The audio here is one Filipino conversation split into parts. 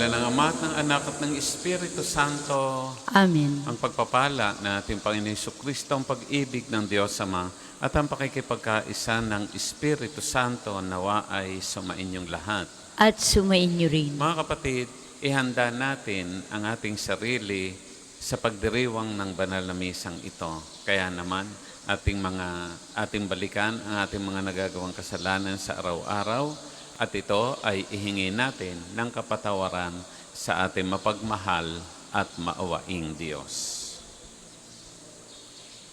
ngalan ng Ama at ng Anak at ng Espiritu Santo. Amen. Ang pagpapala na ating Panginoon Jesucristo, ang pag-ibig ng Diyos Ama, at ang pakikipagkaisa ng Espiritu Santo nawa ay sumainyong lahat. At sumainyo rin. Mga kapatid, ihanda natin ang ating sarili sa pagdiriwang ng banal na misang ito. Kaya naman, ating balikan ang ating mga nagagawang kasalanan sa araw-araw, at ito ay ihingi natin ng kapatawaran sa ating mapagmahal at maawaing Diyos.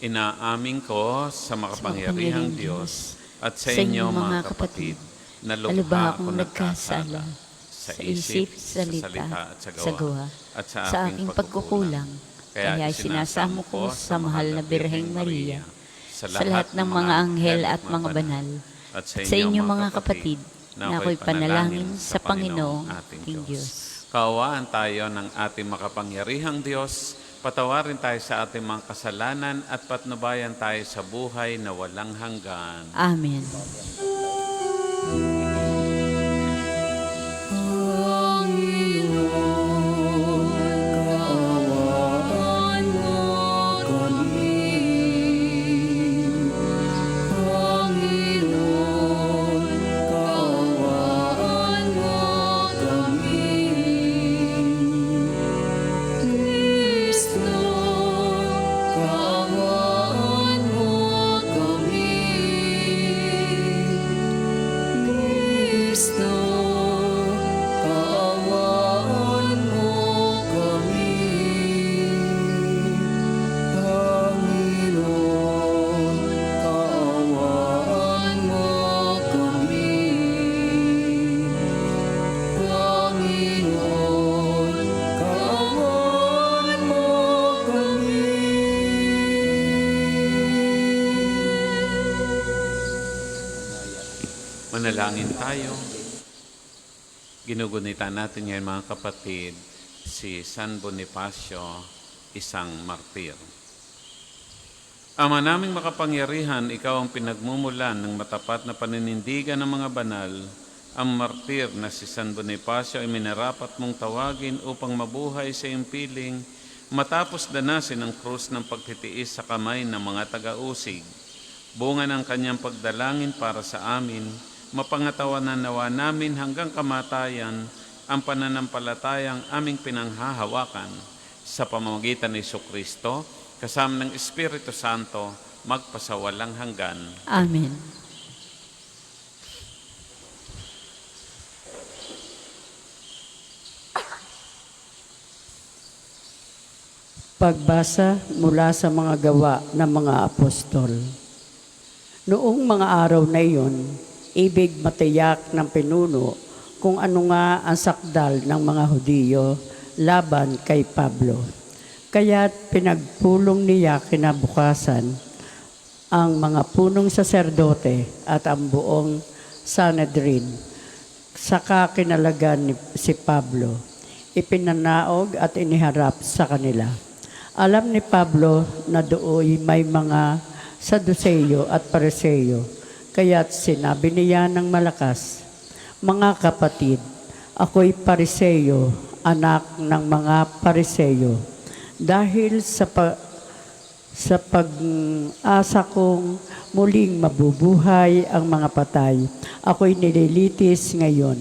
Inaamin ko sa makapangyarihang Diyos at sa inyo mga kapatid na lubha akong nagkasala sa isip, salita at sa gawa at sa aking pagkukulang. Kaya sinasamo ko sa mahal na Birheng Maria, sa lahat ng mga anghel at mga banal, at sa inyo mga kapatid, na ako'y panalangin sa Panginoong ating Diyos. Kaawaan tayo ng ating makapangyarihang Diyos, patawarin tayo sa ating mga kasalanan at patnubayan tayo sa buhay na walang hanggan. Amen. Manalangin tayo. Ginugunita natin ngayon mga kapatid, si San Bonifacio, isang martir. Ama naming makapangyarihan, ikaw ang pinagmumulan ng matapat na paninindigan ng mga banal. Ang martir na si San Bonifacio ay minarapat mong tawagin upang mabuhay sa iyong piling, matapos danasin ang krus ng pagtitiis sa kamay ng mga taga-usig. Bunga ng kanyang pagdalangin para sa amin, mapangatawanan nawa namin hanggang kamatayan ang pananampalatayang aming pinanghahawakan sa pamamagitan ni Jesucristo, kasama ng Espiritu Santo, magpasawalang hanggan. Amen. Pagbasa mula sa mga gawa ng mga apostol. Noong mga araw na iyon, ibig matiyak ng pinuno kung ano nga ang sakdal ng mga Hudiyo laban kay Pablo. Kaya't pinagpulong niya kinabukasan ang mga punong saserdote at ang buong Sanhedrin. Saka kinalagan ni si Pablo, ipinanaog at iniharap sa kanila. Alam ni Pablo na dooy may mga Saduseyo at Pariseo, kaya't sinabi niya ng malakas, "Mga kapatid, ako'y Pariseo, anak ng mga Pariseo. Dahil sa pag-asa kong muling mabubuhay ang mga patay, ako'y nililitis ngayon."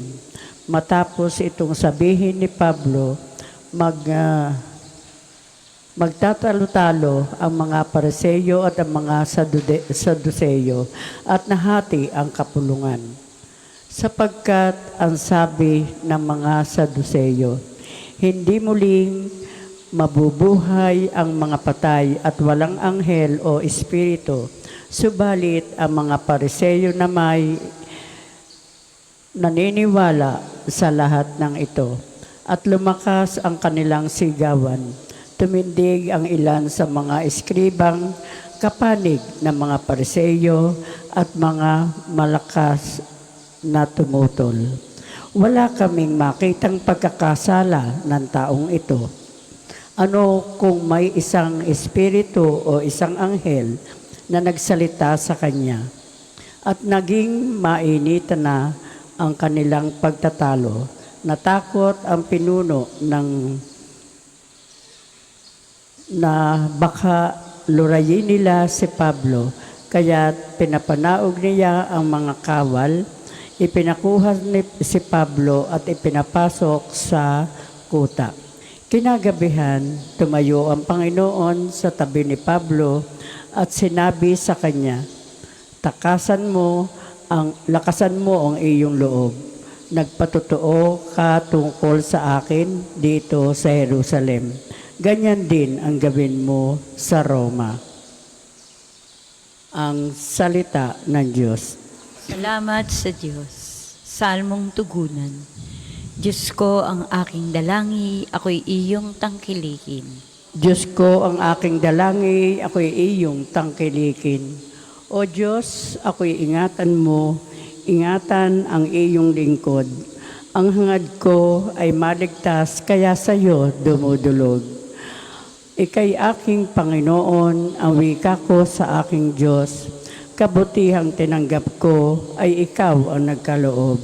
Matapos itong sabihin ni Pablo, magtatalo-talo ang mga Pariseo at ang mga Saduseyo at nahati ang kapulungan. Sapagkat ang sabi ng mga Saduseyo, hindi muling mabubuhay ang mga patay at walang anghel o espiritu. Subalit ang mga Pariseo na may naniniwala sa lahat ng ito at lumakas ang kanilang sigawan. Tumindig ang ilan sa mga eskribang kapanig ng mga Pariseo at mga malakas na tumutol. Wala kaming makitang pagkakasala ng taong ito. Ano kung may isang espiritu o isang anghel na nagsalita sa kanya at naging mainitan na ang kanilang pagtatalo, Natakot ang pinuno na baka lurayin nila si Pablo, kaya pinapanaog niya ang mga kawal. Ipinakuha si Pablo at ipinapasok sa kuta. Kinagabihan, tumayo ang Panginoon sa tabi ni Pablo at sinabi sa kanya, lakasan mo ang iyong loob. Nagpatotoo ka tungkol sa akin dito sa Jerusalem. Ganyan din ang gawin mo sa Roma. Ang salita ng Diyos. Salamat sa Diyos. Salmong tugunan. Diyos ko ang aking dalangi, ako'y iyong tangkilikin. Diyos ko ang aking dalangi, ako'y iyong tangkilikin. O Diyos, ako'y ingatan mo, ingatan ang iyong lingkod. Ang hangad ko ay maligtas, kaya sa iyo dumudulog. Ika'y aking Panginoon, ang wika ko sa aking Diyos. Kabutihang tinanggap ko ay ikaw ang nagkaloob.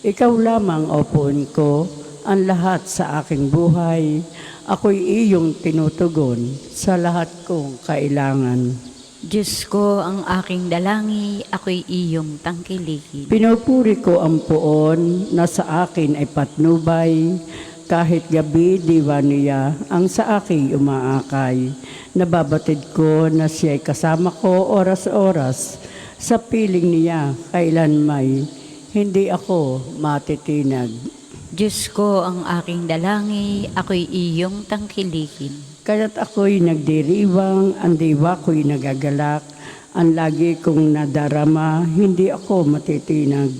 Ikaw lamang, o puon ko, ang lahat sa aking buhay. Ako'y iyong tinutugon sa lahat kong kailangan. Diyos ko ang aking dalangi, ako'y iyong tangkilikin. Pinupuri ko ang puon na sa akin ay patnubay. Kahit gabi, diwa niya ang sa aking umaakay. Nababatid ko na siya'y kasama ko oras-oras. Sa piling niya, kailan may hindi ako matitinag. Diyos ko ang aking dalangi, ako'y iyong tangkilikin. Kaya't ako'y nagdiriwang, ang diwa ko'y nagagalak. Ang lagi kong nadarama, hindi ako matitinag.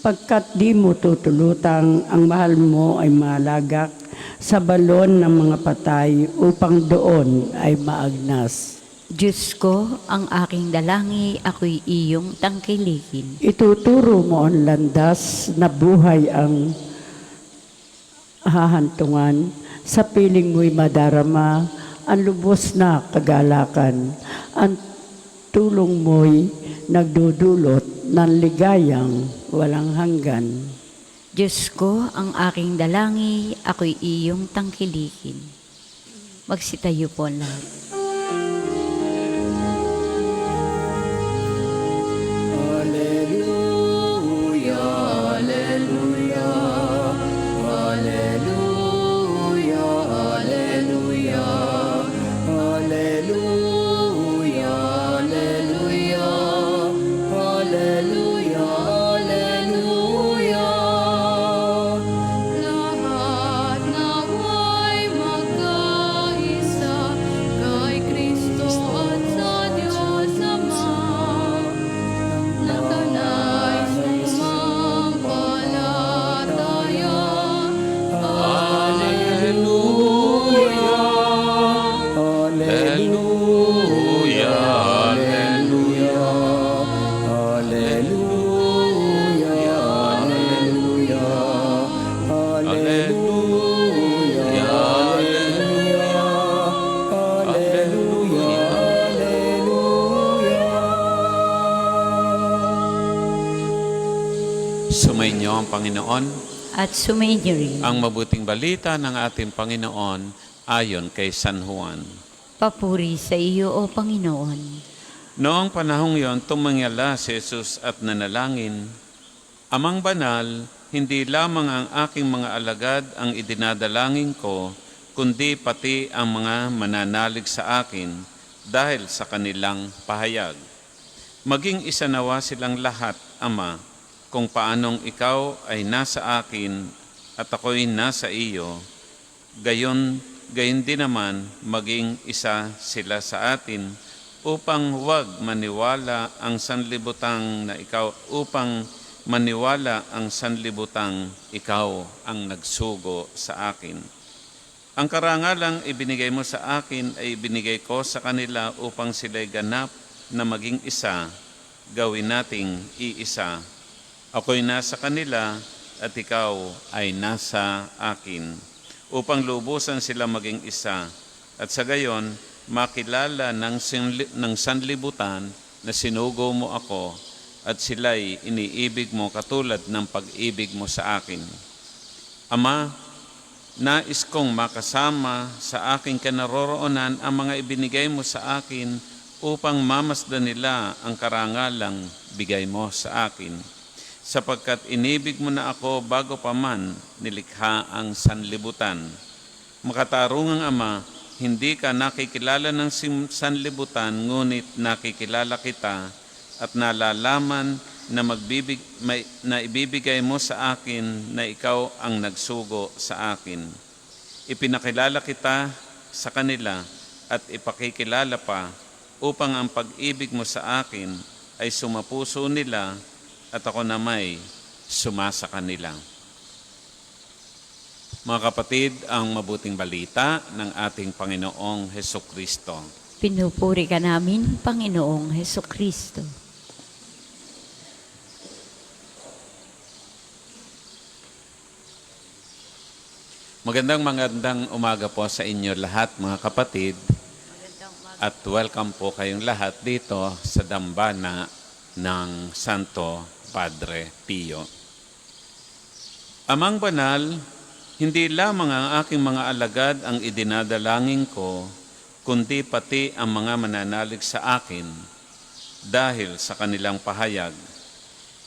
Pagkat di mo tutulutang, ang mahal mo ay malagak sa balon ng mga patay upang doon ay maagnas. Diyos ko ang aking dalangi, ako'y iyong tangkilikin. Ituturo mo ang landas na buhay ang hahantungan. Sa piling mo'y madarama ang lubos na kagalakan. Ang tulong mo'y nagdudulot ng ligayang walang hanggan. Diyos ko ang aking dalangi, ako'y iyong tangkilikin. Magsitayo po lahat. Lahat nawa'y magkaisa kay Kristo at sa Diyos Ama. Nakanais sumampalataya. Hallelujah! Hallelujah! Sumainyo ang Panginoon. At sumainyo rin. Ang mabuting balita ng ating Panginoon ayon kay San Juan. Papuri sa iyo, O Panginoon. Noong panahong yon, tumangala si Jesus at nanalangin, Amang banal, hindi lamang ang aking mga alagad ang idinadalangin ko, kundi pati ang mga mananalig sa akin dahil sa kanilang pahayag. Maging isa nawa silang lahat, Ama, kung paanong ikaw ay nasa akin at ako'y nasa iyo, gayon din naman maging isa sila sa atin upang huwag maniwala ang sanlibutang ikaw ang nagsugo sa akin. Ang karangalang ibinigay mo sa akin ay ibinigay ko sa kanila upang sila'y ganap na maging isa, gawin nating iisa. Ako'y nasa kanila at ikaw ay nasa akin, upang lubusan sila maging isa, at sa gayon makilala ng sanlibutan na sinugo mo ako at sila'y iniibig mo katulad ng pag-ibig mo sa akin. Ama, nais kong makasama sa aking kinaroroonan ang mga ibinigay mo sa akin upang mamasdan nila ang karangalang bigay mo sa akin. Sapagkat inibig mo na ako bago pa man nilikha ang sanlibutan. Makatarungang Ama, hindi ka nakikilala ng sanlibutan, ngunit nakikilala kita at nalalaman na ibibigay mo sa akin na ikaw ang nagsugo sa akin. Ipinakilala kita sa kanila at ipakikilala pa upang ang pag-ibig mo sa akin ay sumapuso nila at ako na may sumasa kanila. Mga kapatid, ang mabuting balita ng ating Panginoong Hesukristo. Pinupuri ka namin, Panginoong Hesukristo. Magandang umaga po sa inyo lahat, mga kapatid. At welcome po kayong lahat dito sa dambana ng Santo Padre Pio. Amang banal, hindi lamang ang aking mga alagad ang idinadalangin ko, kundi pati ang mga mananalig sa akin dahil sa kanilang pahayag.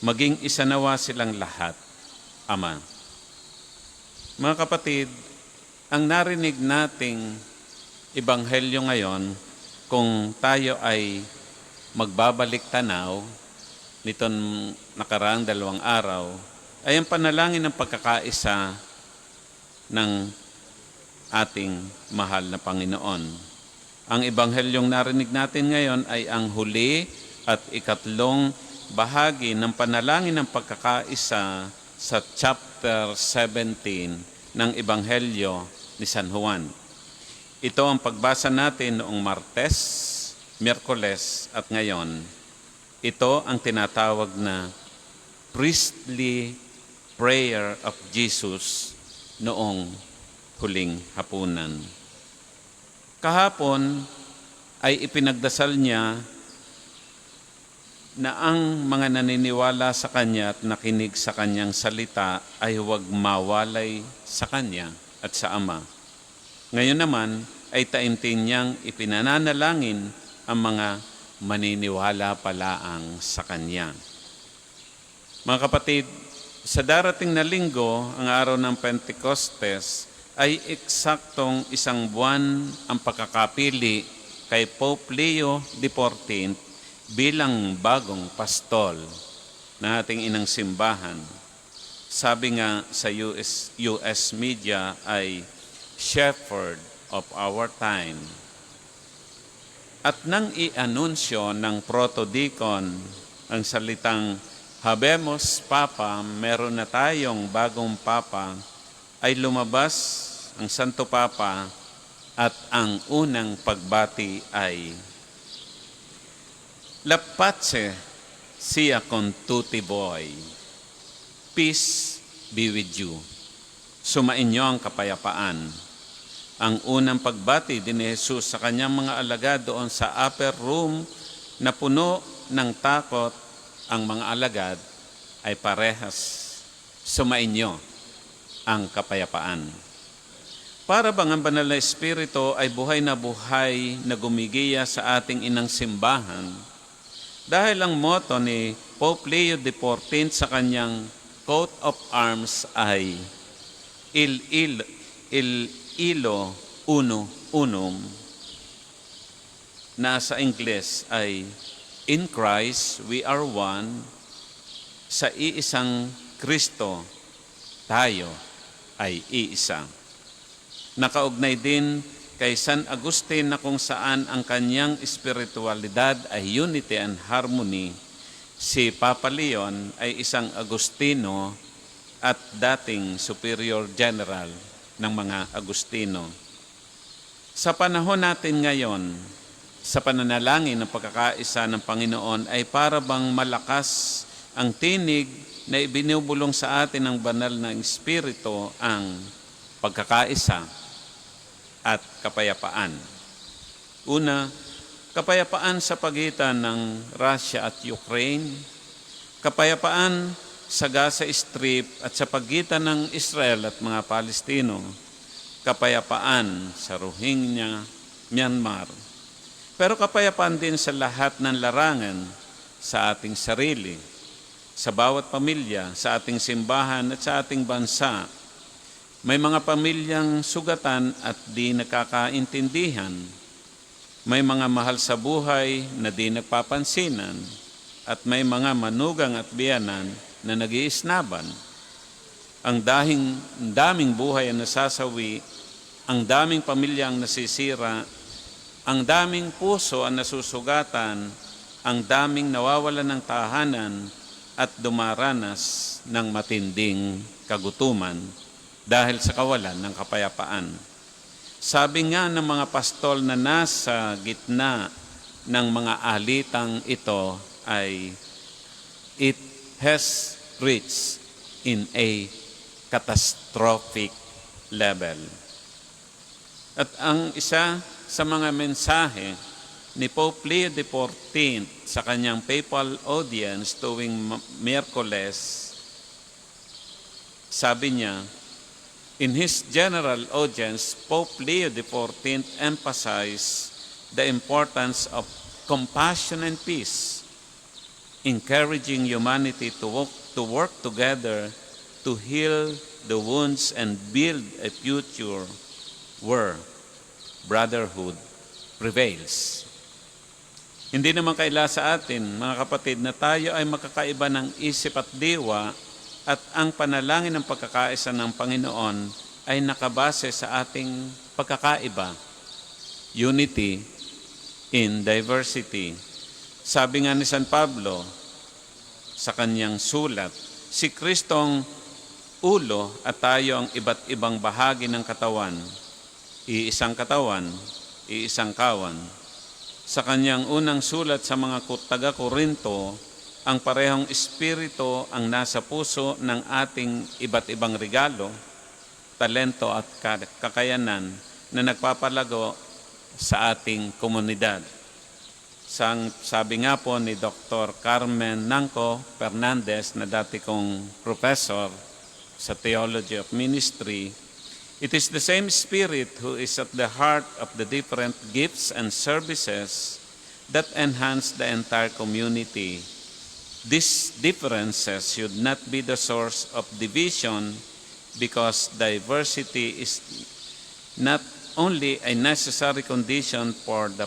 Maging isa nawa silang lahat, Ama. Mga kapatid, ang narinig nating ebanghelyo ngayon, kung tayo ay magbabalik tanaw nitong nakaraang 2 araw, ay ang panalangin ng pagkakaisa ng ating mahal na Panginoon. Ang ebanghelyong narinig natin ngayon ay ang huli at ikatlong bahagi ng panalangin ng pagkakaisa sa chapter 17 ng Ebanghelyo ni San Juan. Ito ang pagbasa natin noong Martes, Miyerkules at ngayon. Ito ang tinatawag na priestly prayer of Jesus noong huling hapunan. Kahapon ay ipinagdasal niya na ang mga naniniwala sa Kanya at nakinig sa Kanyang salita ay huwag mawalay sa Kanya at sa Ama. Ngayon naman ay taimtim niyang ipinananalangin ang mga maniniwala palaang sa Kanya. Mga kapatid, sa darating na linggo, ang araw ng Pentecostes, ay eksaktong 1 buwan ang pagkakapili kay Pope Leo XIV bilang bagong pastol na ating inang simbahan. Sabi nga sa US media ay shepherd of our time. At nang i-anunsyo ng protodikon ang salitang Habemos Papa, meron na tayong bagong Papa, ay lumabas ang Santo Papa at ang unang pagbati ay La pace sia con tutti voi. Peace be with you. Sumainyo ang kapayapaan. Ang unang pagbati din ni Jesus sa kanyang mga alagad doon sa upper room na puno ng takot, ang mga alagad ay parehas. Sumainyo ang kapayapaan. Para bang ang banal na Espiritu ay buhay na gumigiya sa ating inang simbahan dahil ang motto ni Pope Leo XIV sa kanyang coat of arms ay Il Ilo Unum, na sa Ingles ay In Christ we are one. Sa iisang Kristo tayo ay iisa. Nakaugnay din kay San Agustin na kung saan ang kanyang espiritualidad ay unity and harmony. Si Papa Leon ay isang Agustino at dating Superior General ng mga Agustino. Sa panahon natin ngayon, sa pananalangin ng pagkakaisa ng Panginoon ay para bang malakas ang tinig na ibinubulong sa atin ng banal na Espiritu ang pagkakaisa at kapayapaan. Una, kapayapaan sa pagitan ng Russia at Ukraine, kapayapaan sa Gaza Strip at sa pagitan ng Israel at mga Palestino, kapayapaan sa Rohingya, Myanmar, pero kapayapaan din sa lahat ng larangan sa ating sarili, sa bawat pamilya, sa ating simbahan at sa ating bansa. May mga pamilyang sugatan at di nakakaintindihan. May mga mahal sa buhay na di nagpapansinan. At may mga manugang at biyanan na nag-iisnaban. Ang daming buhay ang nasasawi, ang daming pamilya ang nasisira, ang daming puso ang nasusugatan, ang daming nawawalan ng tahanan at dumaranas ng matinding kagutuman dahil sa kawalan ng kapayapaan. Sabi nga ng mga pastol na nasa gitna ng mga alitang ito ay, it has reached in a catastrophic level. At ang isa sa mga mensahe ni Pope Leo XIV sa kanyang papal audience tuwing Miyerkules, sabi niya, in his general audience, Pope Leo XIV emphasized the importance of compassion and peace, encouraging humanity to work together to heal the wounds and build a future where brotherhood prevails. Hindi naman kaila sa atin, mga kapatid, na tayo ay makakaiba ng isip at diwa at ang panalangin ng pagkakaisa ng Panginoon ay nakabase sa ating pagkakaiba. Unity in diversity. Sabi nga ni San Pablo sa kanyang sulat, si Kristong ulo at tayo ang iba't ibang bahagi ng katawan. Iisang katawan, iisang kawan. Sa kanyang unang sulat sa mga taga-Korinto, ang parehong espiritu ang nasa puso ng ating iba't ibang regalo, talento at kakayanan na nagpapalago sa ating komunidad. Sabi nga po ni Dr. Carmen Nanco Fernandez, na dati kong professor sa Theology of Ministry, it is the same Spirit who is at the heart of the different gifts and services that enhance the entire community. These differences should not be the source of division, because diversity is not only a necessary condition for the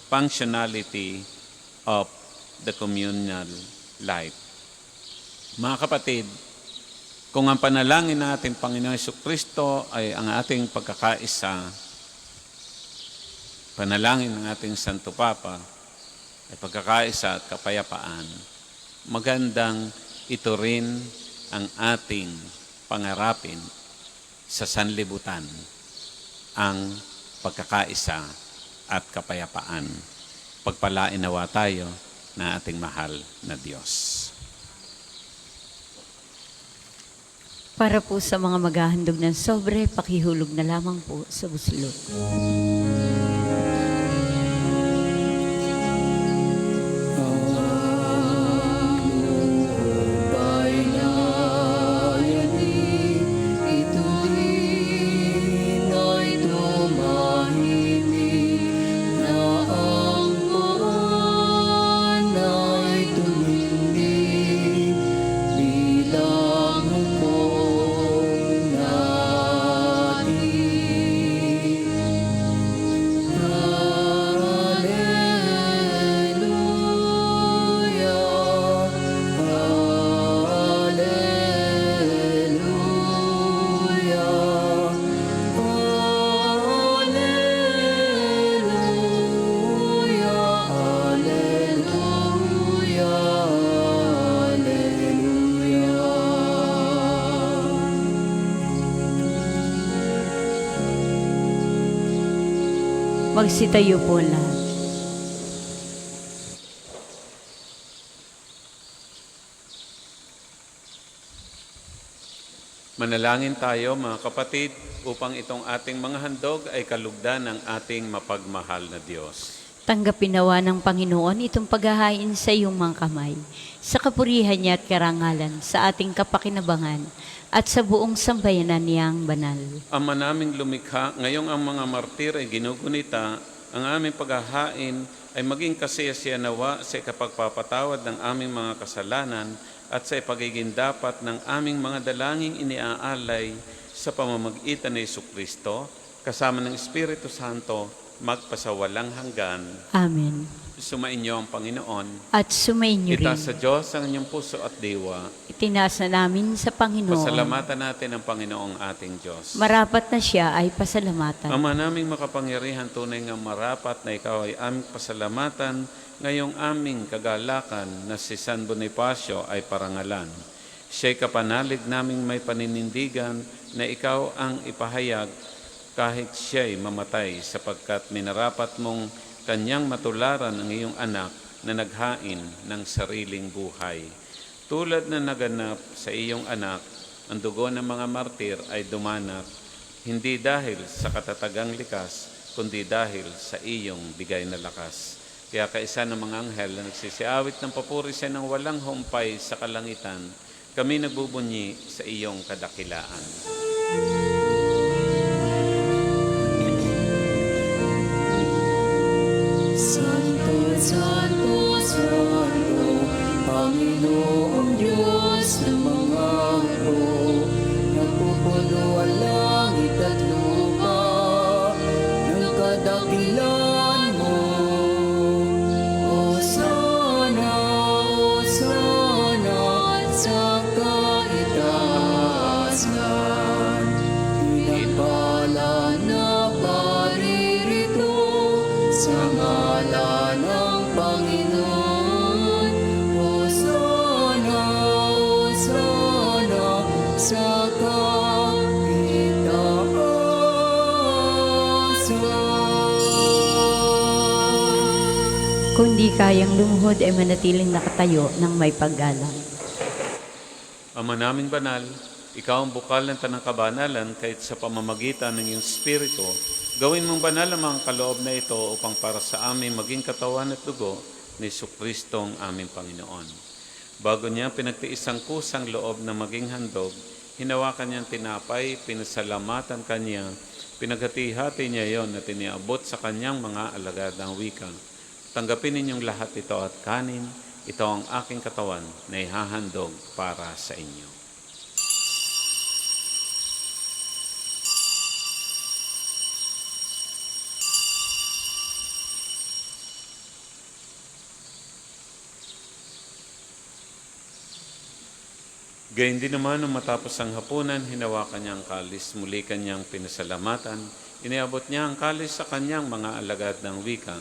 functionality of the communal life. Mga kapatid, kung ang panalangin natin Panginoon Jesucristo ay ang ating pagkakaisa, panalangin ng ating Santo Papa ay pagkakaisa at kapayapaan, magandang ito rin ang ating pangarapin sa sanlibutan, ang pagkakaisa at kapayapaan. Pagpalain nawa tayo na ating mahal na Diyos. Para po sa mga maghahandog ng sobre, pakihulog na lamang po sa buslot. Magsitayo po lahat. Manalangin tayo mga kapatid upang itong ating mga handog ay kalugdan ng ating mapagmahal na Diyos. Tanggapin nawa ng Panginoon itong paghahain sa iyong mga kamay, sa kapurihan niya at karangalan, sa ating kapakinabangan, at sa buong sambayanan niyang banal. Ama naming lumikha, ngayong ang mga martir ay ginugunita, ang aming paghahain ay maging kasiyasiya nawa sa ikapagpapatawad ng aming mga kasalanan at sa ipagiging dapat ng aming mga dalangin iniaalay sa pamamagitan ni Jesucristo, kasama ng Espiritu Santo, magpasawalang hanggan. Amen. Sumainyo ang Panginoon. At sumainyo rin. Itaas sa Diyos ang inyong puso at diwa. Itinaas na namin sa Panginoon. Pasalamatan natin ang Panginoong ating Diyos. Marapat na siya ay pasalamatan. Ama naming makapangyarihan, tunay nga marapat na ikaw ay aming pasalamatan ngayong aming kagalakan na si San Bonifacio ay parangalan. Siya'y kapanalig naming may paninindigan na ikaw ang ipahayag kahit siya'y mamatay sapagkat minarapat mong kanyang matularan ang iyong anak na naghain ng sariling buhay. Tulad na naganap sa iyong anak, ang dugo ng mga martir ay dumanat, hindi dahil sa katatagang likas, kundi dahil sa iyong bigay na lakas. Kaya kaisa ng mga anghel na nagsisiawit ng papuri sa ng walang humpay sa kalangitan, kami nagbubunyi sa iyong kadakilaan. Santo, Santo, Santo, Panginoong Diyos ng mga hukbo, napupuno ang langit at lupa ng kadakilan mo. Hosana, Hosana, sa kaitaasan, pinagpala na paririto sa ngalan ng Panginoon. Hosana, Hosana, sa kaitaasan. Kung di kayang lumuhod ay manatiling nakatayo ng may paggalang. Ama naming banal, ikaw ang bukal ng tanang kabanalan kahit sa pamamagitan ng iyong Espiritu. Gawin mong banal ang mga kaloob na ito upang para sa amin maging katawan at dugo ni Jesucristo ang aming Panginoon. Bago niya pinagtiis ang kusang loob na maging handog, hinawakan niyang tinapay, pinasalamatan kanya, pinaghati-hati niya yon at iniabot sa kanyang mga alagad ng wika. Tanggapin ninyong lahat ito at kanin, ito ang aking katawan na ihahandog para sa inyo. Gayun din naman nung matapos ang hapunan, hinawakan niya ang kalis, muli kanyang pinasalamatan, iniabot niya ang kalis sa kanyang mga alagad ng wika.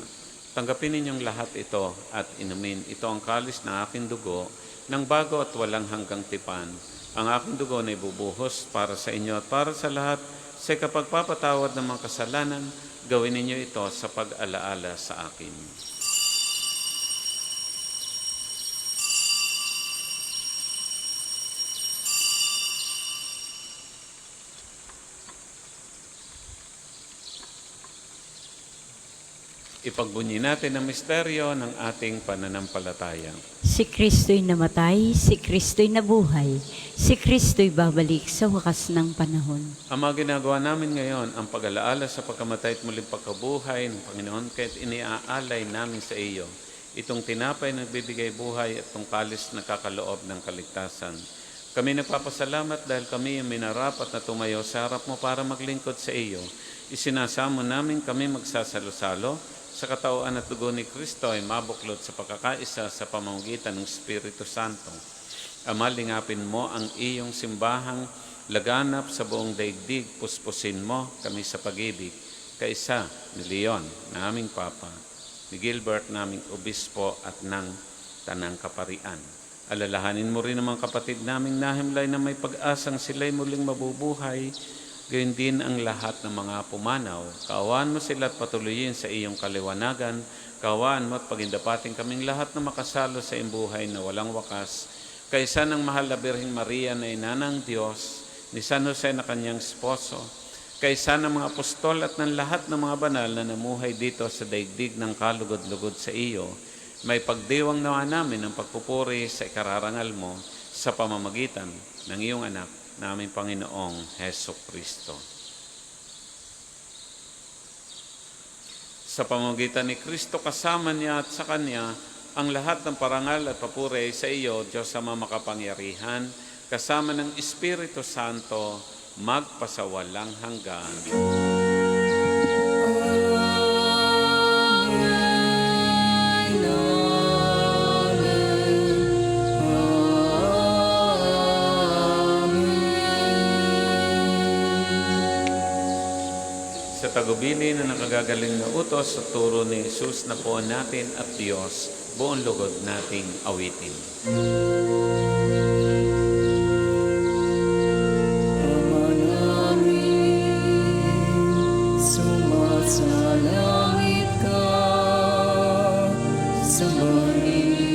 Tanggapin ninyong lahat ito at inumin. Ito ang kalis na aking dugo, ng bago at walang hanggang tipan. Ang aking dugo na ibubuhos para sa inyo at para sa lahat. Sa kapagpapatawad ng mga kasalanan, gawin ninyo ito sa pag-alaala sa akin. Ipagbunyi natin ang misteryo ng ating pananampalataya. Si Kristo'y namatay, si Kristo'y nabuhay, si Kristo'y babalik sa wakas ng panahon. Ang mga ginagawa namin ngayon, ang pag-alaala sa pagkamatay at muling pagkabuhay ng Panginoon, kahit iniaalay namin sa iyo, itong tinapay na nagbibigay buhay at itong kalis na kakaloob ng kaligtasan. Kami nagpapasalamat dahil kami yung minarapat na tumayo sa harap mo para maglingkod sa iyo. Isinasamo namin kami magsasalo-salo sa katauhan at dugo ni Kristo ay mabuklod sa pagkakaisa sa pamamagitan ng Espiritu Santo. Ama, lingapin mo ang iyong simbahang laganap sa buong daigdig, puspusin mo kami sa pag-ibig, kaisa ni Leon, na aming Papa, ni Gilbert, naming Obispo at ng Tanang Kaparian. Alalahanin mo rin ang mga kapatid naming nahimlay na may pag-asang sila'y muling mabubuhay, gayon din ang lahat ng mga pumanaw. Kaawaan mo sila at patuloyin sa iyong kaliwanagan. Kaawaan mo at pagindapating kaming lahat na makasalo sa iyong buhay na walang wakas. Kaisa ng mahal na Birheng Maria na ina ng Diyos, ni San Jose na kanyang esposo, kaysa ng mga apostol at ng lahat ng mga banal na namuhay dito sa daigdig ng kalugod-lugod sa iyo, may pagdiwang nawa namin ang pagpupuri sa ikararangal mo sa pamamagitan ng iyong anak, naming Panginoong Heso Kristo. Sa pamamagitan ni Kristo, kasama niya at sa Kanya, ang lahat ng parangal at papuri sa iyo, Diyos Ama makapangyarihan, kasama ng Espiritu Santo, magpasawalang hanggan. Sa tagubili na nakagagaling na utos sa turo ni Jesus na po natin at Diyos, buong lugod nating awitin. Sumasalangit ka, sambahin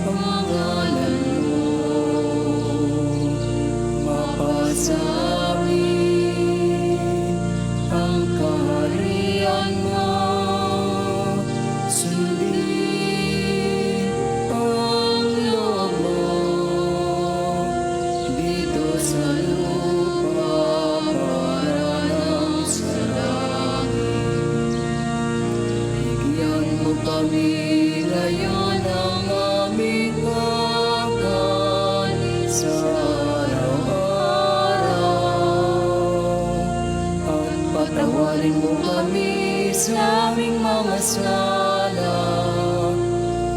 ang ngalan mo, mapasamin ang kaharian mo, sundin ang loob mo, dito sa lupa para ng sarangin. Bigyan mo kami ngayon ng aming kakanin sa araw-araw, at patawarin mo kami sa aming mga sala,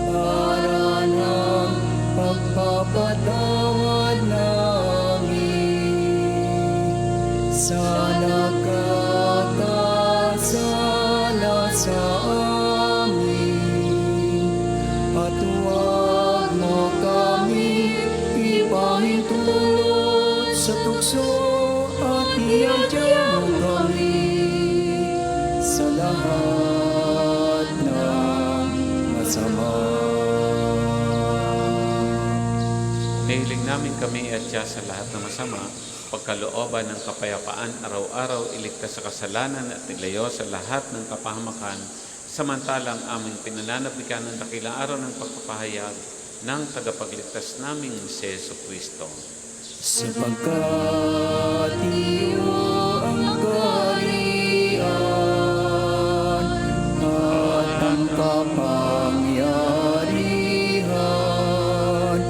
para ng pagpapatawad namin sa nakakasala sa amin, at huwag mo kami ipahintulot sa tukso, at iadya mo kami sa lahat ng masama. Nihiling namin kami at siya sa lahat ng masama, pagkalooban ng kapayapaan araw-araw, iligtas sa kasalanan at ilayo sa lahat ng kapahamakan, samantalang aming pinananabikan ng dakilang araw ng pagpapahayag ng tagapagligtas naming si Jesu Kristo. Sapagkat iyo ang kaharian at ang kapangyarihan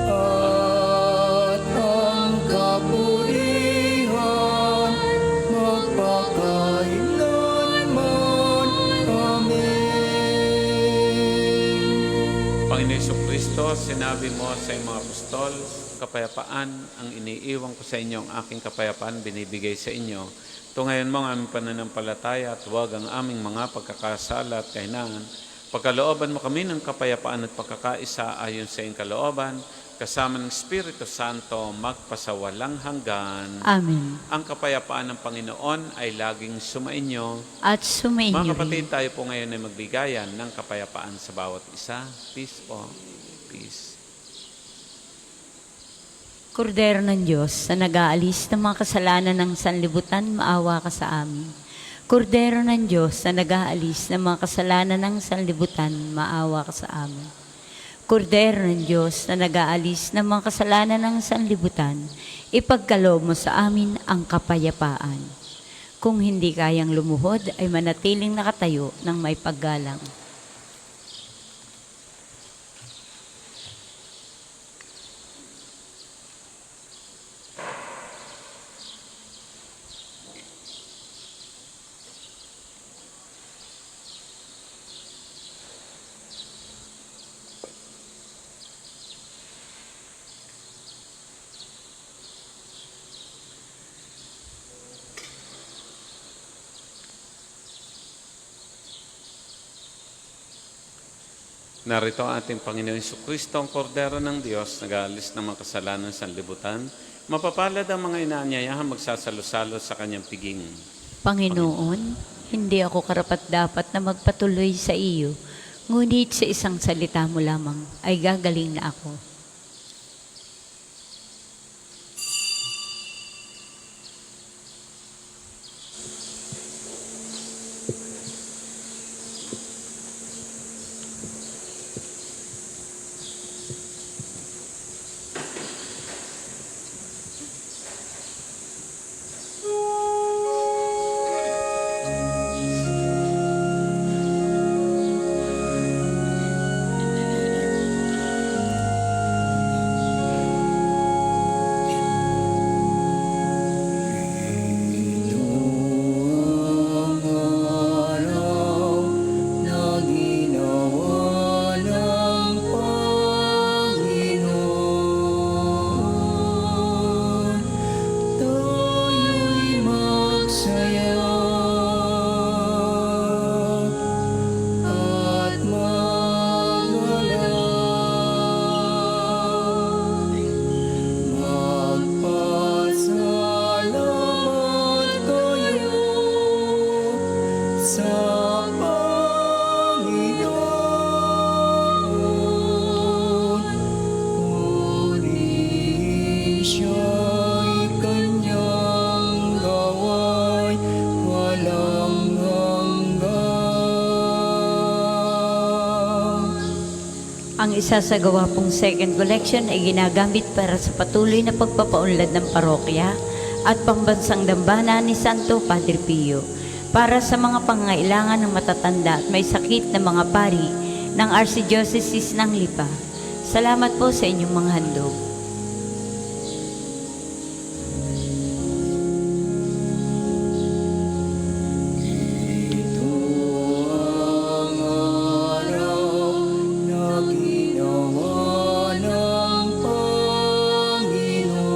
at ang kapurihan magpakailanman. Amen. Panginoon Jesucristo, sinabi mo sa iyong mga apostol, kapayapaan ang iniiwan ko sa inyo, ang aking kapayapaan binibigay sa inyo. Tungayan mo ang aming pananampalataya at huwag ang aming mga pagkakasala at kahinaan. Pagkalooban mo kami ng kapayapaan at pagkakaisa ayon sa iyong kalooban, kasama ng Espiritu Santo, magpasawalang hanggan. Amen. Ang kapayapaan ng Panginoon ay laging sumainyo. At sumainyo Mga kapatid, rin. tayo po ngayon ay magbigayan ng kapayapaan sa bawat isa. Peace po. Peace. Kordero ng Diyos, sa nag-aalis ng mga kasalanan ng sanlibutan, maawa ka sa amin. Kordero ng Diyos, sa nag-aalis ng mga kasalanan ng sanlibutan, maawa ka sa amin. Kordero ng Diyos, na nag-aalis ng mga kasalanan ng sanlibutan, ipagkaloob mo sa amin ang kapayapaan. Kung hindi kayang lumuhod, ay manatiling nakatayo ng may paggalang. Narito ang ating Panginoon Jesucristo, ang Kordero ng Diyos, nag-aalis ng mga kasalanan sa libutan. Mapapalad ang mga inaanyayahan magsasalo-salo sa kanyang piging. Panginoon, hindi ako karapat-dapat na magpatuloy sa iyo, ngunit sa isang salita mo lamang ay gagaling na ako. Ang isasagawa pong second collection ay ginagamit para sa patuloy na pagpapaunlad ng parokya at pambansang dambana ni Santo Padre Pio para sa mga pangangailangan ng matatanda at may sakit na mga pari ng Archdiocese ng Lipa. Salamat po sa inyong mga handog. Ito ang araw na ginawa ng Panginoon.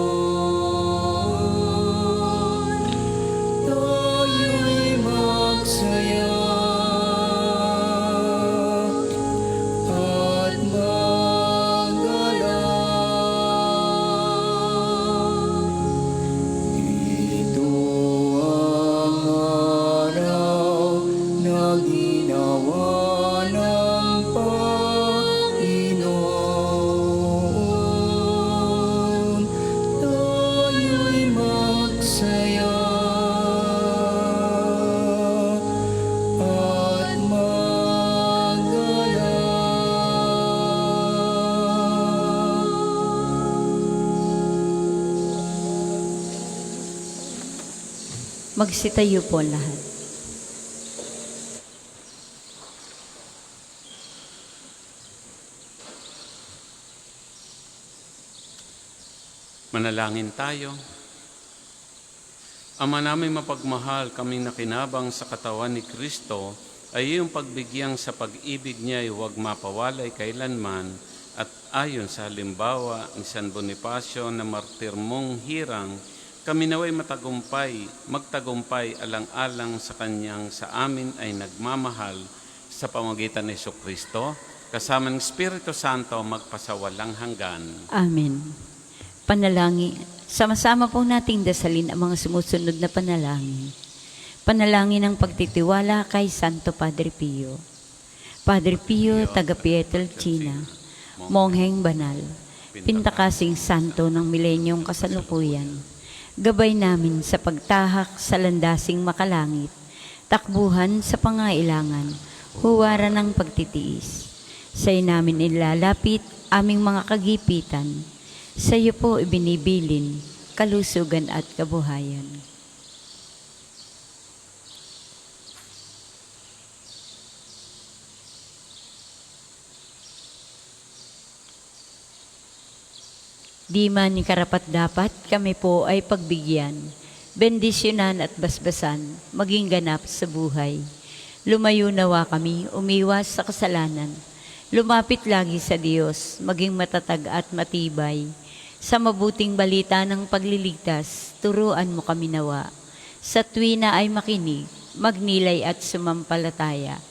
Tayo'y magsaya at magalak. Ito ang araw na ginawa ng Panginoon. Tayo'y magsaya at magalak. Magsitayo po lahat. Manalangin tayo. Ama naming mapagmahal, kami nakinabang sa katawan ni Kristo ay iyong pagbigyang sa pag-ibig niya ay huwag mapawalay kailanman at ayon sa halimbawa ni San Bonifacio na martir mong hirang, kami naway magtagumpay alang-alang sa kanyang sa amin ay nagmamahal sa pamagitan ni Jesucristo, kasama ng Espiritu Santo magpasawalang hanggan. Amen. Panalangin. Sama-sama po nating dasalin ang mga sumusunod na panalangin. Panalangin ng pagtitiwala kay Santo Padre Pio. Padre Pio, taga Pietrelcina, mongheng banal, pintakasing santo ng milenyong kasalukuyan, gabay namin sa pagtahak sa landasing makalangit, takbuhan sa pangailangan, huwaran ng pagtitiis. Sa'yo namin ilalapit aming mga kagipitan. Sa iyo po ibinibilin, kalusugan at kabuhayan. Di man ni karapat-dapat kami po ay pagbigyan, bendisyonan at basbasan, maging ganap sa buhay. Lumayo nawa kami, umiwas sa kasalanan. Lumapit lagi sa Diyos, maging matatag at matibay. Sa mabuting balita ng pagliligtas, turuan mo kami nawa. Sa tuwina ay makinig, magnilay at sumampalataya.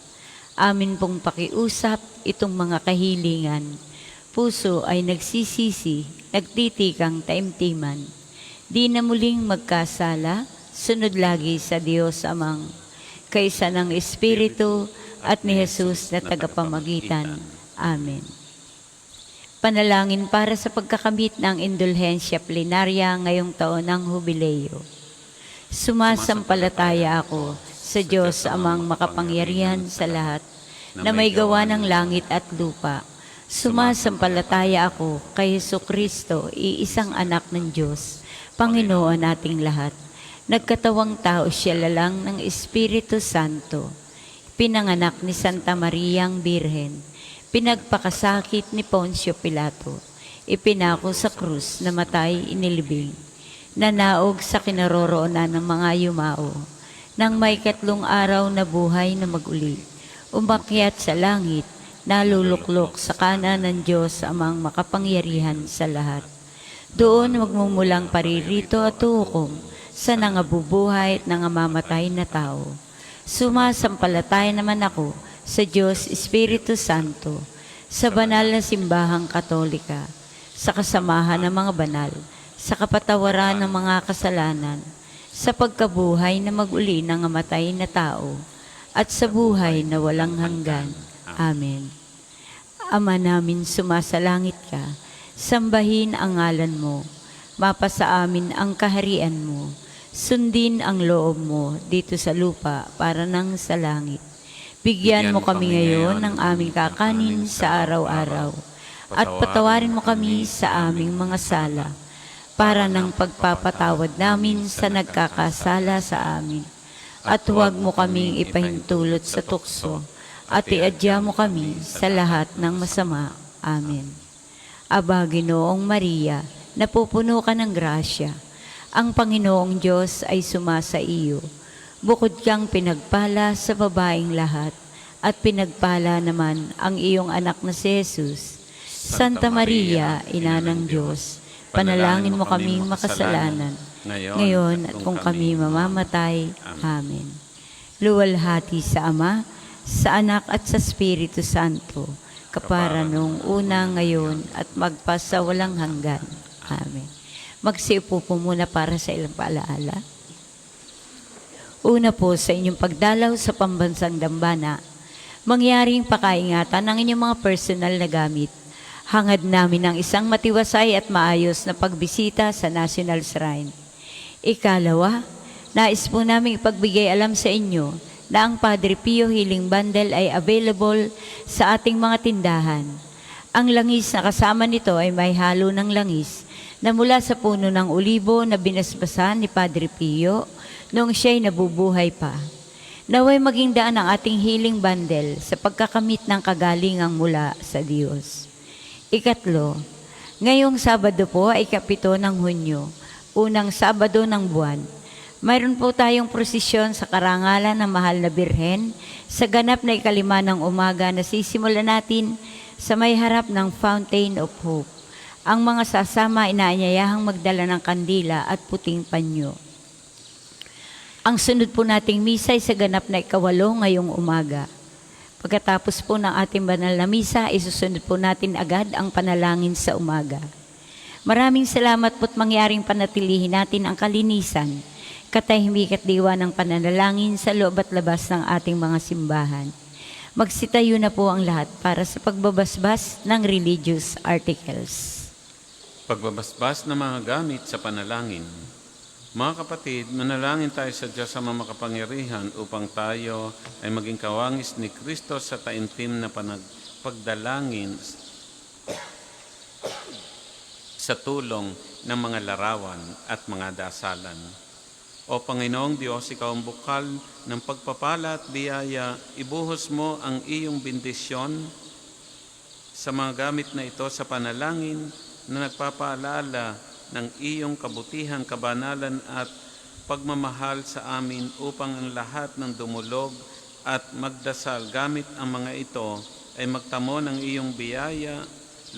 Amin pong pakiusap itong mga kahilingan. Puso ay nagsisisi, nagtitikang taimtiman. Di na muling magkasala, sunod lagi sa Diyos Amang, kaysa ng Espiritu at ni Jesus na tagapamagitan. Amen. Panalangin para sa pagkakamit ng indulhensya plenarya ngayong taon ng Hubileo. Sumasampalataya ako sa Diyos Amang makapangyarihan sa lahat na may gawa ng langit at lupa. Sumasampalataya ako kay Jesucristo, iisang anak ng Diyos, Panginoon nating lahat. Nagkatawang tao siya lalang ng Espiritu Santo. Pinanganak ni Santa Mariang Birhen. Pinagpakasakit ni Poncio Pilato. Ipinako sa krus, namatay, inilibing. Nanaog sa kinaroroonan ng mga yumao. Nang may 3 araw na buhay na maguli. Umakyat sa langit, naluluklok sa kanan ng Diyos Amang makapangyarihan sa lahat. Doon magmumulang paririto at hukom sa nangabubuhay at nangamamatay na tao. Sumasampalataya naman ako sa Diyos Espiritu Santo, sa banal na simbahang katolika, sa kasamahan ng mga banal, sa kapatawaran ng mga kasalanan, sa pagkabuhay na mag-uli ng namatay na tao, at sa buhay na walang hanggan. Amen. Ama namin sumasalangit ka, sambahin ang ngalan mo, mapasa amin ang kaharian mo, sundin ang loob mo dito sa lupa para nang sa langit. Bigyan mo kami ngayon ng aming kakanin sa araw-araw. At patawarin mo kami sa aming mga sala, para ng pagpapatawad namin sa nagkakasala sa amin. At huwag mo kaming ipahintulot sa tukso, at iadya mo kami sa lahat ng masama. Amen. Aba, Ginoong Maria, napupuno ka ng grasya. Ang Panginoong Diyos ay sumasa iyo. Bukod kang pinagpala sa babaeng lahat, at pinagpala naman ang iyong anak na si Jesus. Santa Maria, Ina ng Diyos, panalangin mo kaming makasalanan, ngayon at kung kami mamamatay. Amen. Luwalhati sa Ama, sa Anak at sa Espiritu Santo, kapara noong una, ngayon at magpasawalang hanggan. Amen. Magsiupo po muna para sa ilang paalaala. Una po, sa inyong pagdalaw sa pambansang dambana, mangyaring pakaingatan ng inyong mga personal na gamit. Hangad namin ng isang matiwasay at maayos na pagbisita sa National Shrine. Ikalawa, nais po namin ipagbigay alam sa inyo na ang Padre Pio Healing Bundle ay available sa ating mga tindahan. Ang langis na kasama nito ay may halo ng langis na mula sa puno ng olibo na binasbasan ni Padre Pio noong siya'y nabubuhay pa. Naway maging daan ang ating healing bundle sa pagkakamit ng kagalingang mula sa Diyos. Ikatlo, ngayong Sabado po ay 7 ng Hunyo, unang Sabado ng buwan. Mayroon po tayong prosesyon sa karangalan ng Mahal na Birhen sa ganap na 5 ng umaga na sisimulan natin sa may harap ng Fountain of Hope. Ang mga sasama inaanyayahang magdala ng kandila at puting panyo. Ang sunod po nating misa ay sa ganap na 8 ngayong umaga. Pagkatapos po ng ating banal na misa, isusunod po natin agad ang panalangin sa umaga. Maraming salamat po't mangyaring panatilihin natin ang kalinisan, katahimik at diwa ng pananalangin sa loob at labas ng ating mga simbahan. Magsitayo na po ang lahat para sa pagbabasbas ng religious articles. Pagbabasbas ng mga gamit sa panalangin. Mga kapatid, manalangin tayo sa Diyos sa makapangyarihan upang tayo ay maging kawangis ni Kristo sa taimtim na pagdalangin sa tulong ng mga larawan at mga dasalan. O Panginoong Diyos, Ikaw ang bukal ng pagpapala at biyaya, ibuhos mo ang iyong bendisyon sa mga gamit na ito sa panalangin na nagpapaalala ng iyong kabutihan, kabanalan at pagmamahal sa amin upang ang lahat ng dumulog at magdasal gamit ang mga ito ay magtamo ng iyong biyaya.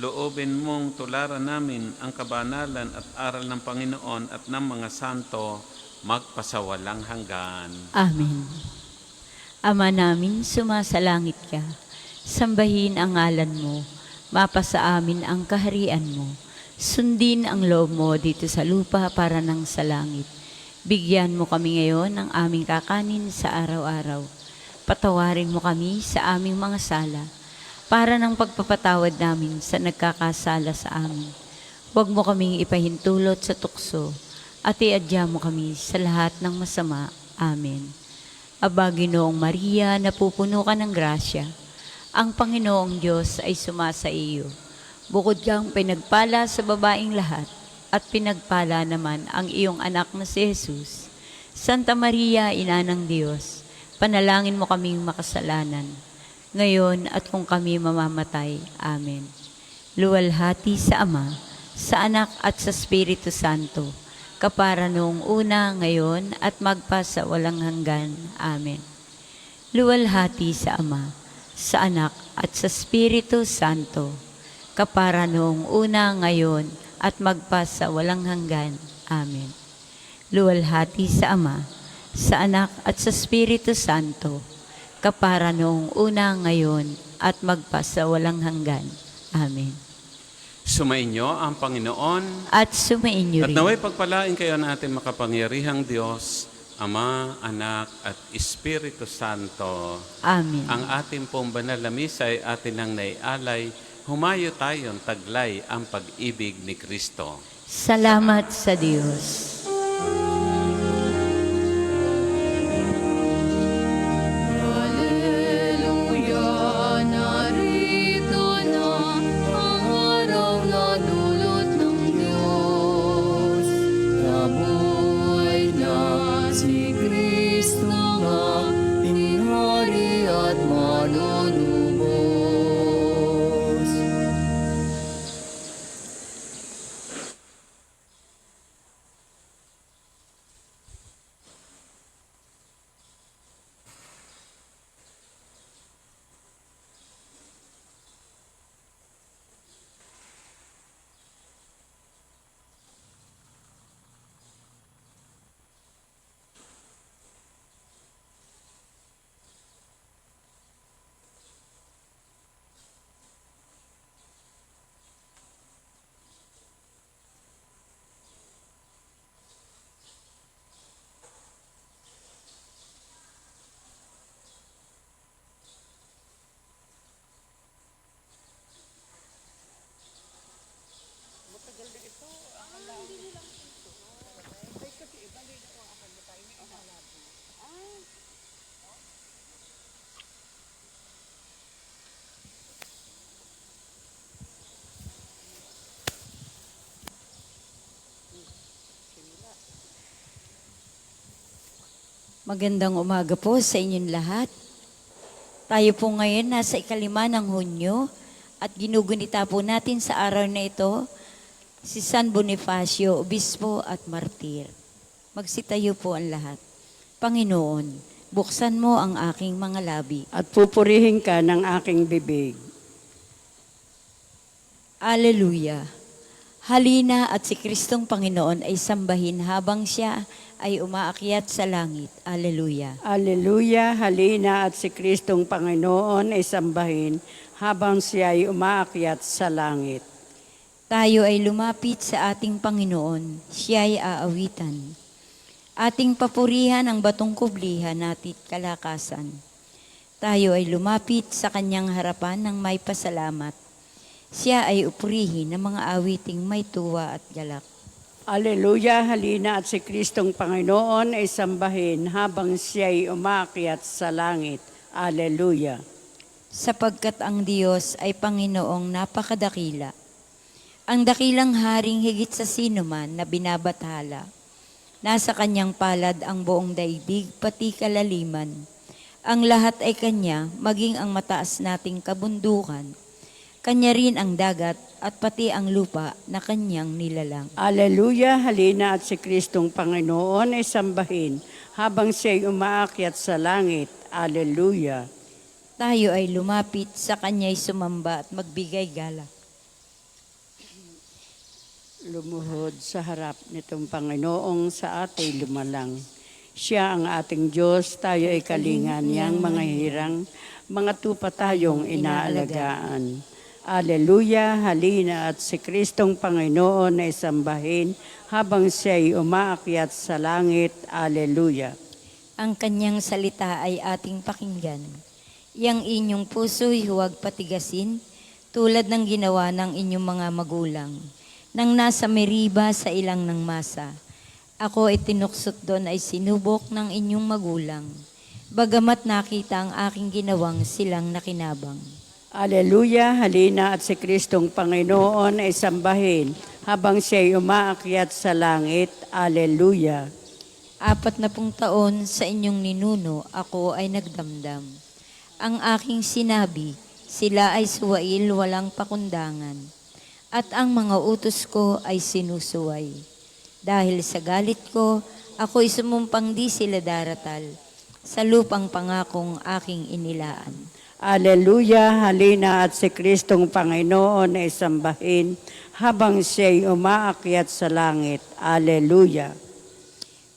Loobin mong tularan namin ang kabanalan at aral ng Panginoon at ng mga santo magpasawalang hanggan. Amen. Ama namin, sumasalangit ka. Sambahin ang ngalan mo. Mapasa amin ang kaharian mo. Sundin ang loob mo dito sa lupa para nang sa langit. Bigyan mo kami ngayon ng aming kakanin sa araw-araw. Patawarin mo kami sa aming mga sala, para ng pagpapatawad namin sa nagkakasala sa amin. Huwag mo kaming ipahintulot sa tukso, at iadya mo kami sa lahat ng masama. Amen. Aba, Ginoong Maria, napupuno ka ng grasya. Ang Panginoong Diyos ay sumasa iyo. Bukod kang pinagpala sa babaeng lahat, at pinagpala naman ang iyong anak na si Jesus. Santa Maria, Ina ng Diyos, panalangin mo kaming makasalanan, ngayon at kung kami mamamatay. Amen. Luwalhati sa Ama, sa Anak at sa Espiritu Santo, kapara noong una, ngayon at magpa sa walang hanggan. Amen. Luwalhati sa Ama, sa Anak at sa Espiritu Santo, kapara noong una, ngayon, at magpa sa walang hanggan. Amen. Luwalhati sa Ama, sa Anak at sa Espiritu Santo, kapara noong una, ngayon, at magpa sa walang hanggan. Amen. Sumainyo ang Panginoon At sumainyo at rin. naway pagpalain kayo natin makapangyarihang Diyos, Ama, Anak at Espiritu Santo. Amen. Ang ating pong banal na misa ay atin ang naialay. Humayo tayong taglay ang pag-ibig ni Kristo. Salamat sa Diyos. Hallelujah. Magandang umaga po sa inyong lahat. Tayo po ngayon nasa 5 ng Hunyo at ginugunita po natin sa araw na ito si San Bonifacio, Obispo at Martir. Magsitayo po ang lahat. Panginoon, buksan mo ang aking mga labi. At pupurihin ka ng aking bibig. Alleluia. Halina at si Kristong Panginoon ay sambahin habang siya ay umaakyat sa langit. Alleluia. Alleluia, halina at si Kristong Panginoon ay sambahin habang siya ay umaakyat sa langit. Tayo ay lumapit sa ating Panginoon, siya ay aawitan. Ating papurihan ang batong kublihan natit kalakasan. Tayo ay lumapit sa kanyang harapan ng may pasalamat. Siya ay upurihin ng mga awiting may tuwa at galak. Alleluia, halina at si Kristong Panginoon ay sambahin habang siya ay umaakyat sa langit. Alleluia. Sapagkat ang Diyos ay Panginoong napakadakila. Ang dakilang haring higit sa sinuman na binabathala. Nasa kanyang palad ang buong daigdig pati kalaliman. Ang lahat ay kanya, maging ang mataas nating kabundukan. Kanya rin ang dagat at pati ang lupa na kanyang nilalang. Alleluia, halina at si Kristong Panginoon ay sambahin habang siya ay umaakyat sa langit. Alleluia. Tayo ay lumapit sa kanya'y sumamba at magbigay galak. Lumuhod sa harap nitong Panginoong sa ating lumalang. Siya ang ating Diyos, tayo ay kalingan niyang mga hirang, mga tupa tayong inaalagaan. Alleluia, halina at si Kristong Panginoon ay sambahin habang siya ay umaakyat sa langit. Alleluia. Ang kanyang salita ay ating pakinggan. Yang inyong puso'y huwag patigasin, tulad ng ginawa ng inyong mga magulang. Nang nasa Meriba sa ilang ng masa, ako ay tinuksot doon ay sinubok ng inyong magulang. Bagamat nakita ang aking ginawang silang nakinabang. Alleluia, halina at si Kristong Panginoon ay sambahin habang siya ay umaakyat sa langit. Alleluia. 40 taon sa inyong ninuno, ako ay nagdamdam. Ang aking sinabi, sila ay suwail walang pakundangan. At ang mga utos ko ay sinusuway. Dahil sa galit ko, ako'y sumumpang di sila daratal sa lupang pangakong aking inilaan. Alleluia, halina at si Kristong Panginoon ay sambahin habang siya ay umaakyat sa langit. Alleluia.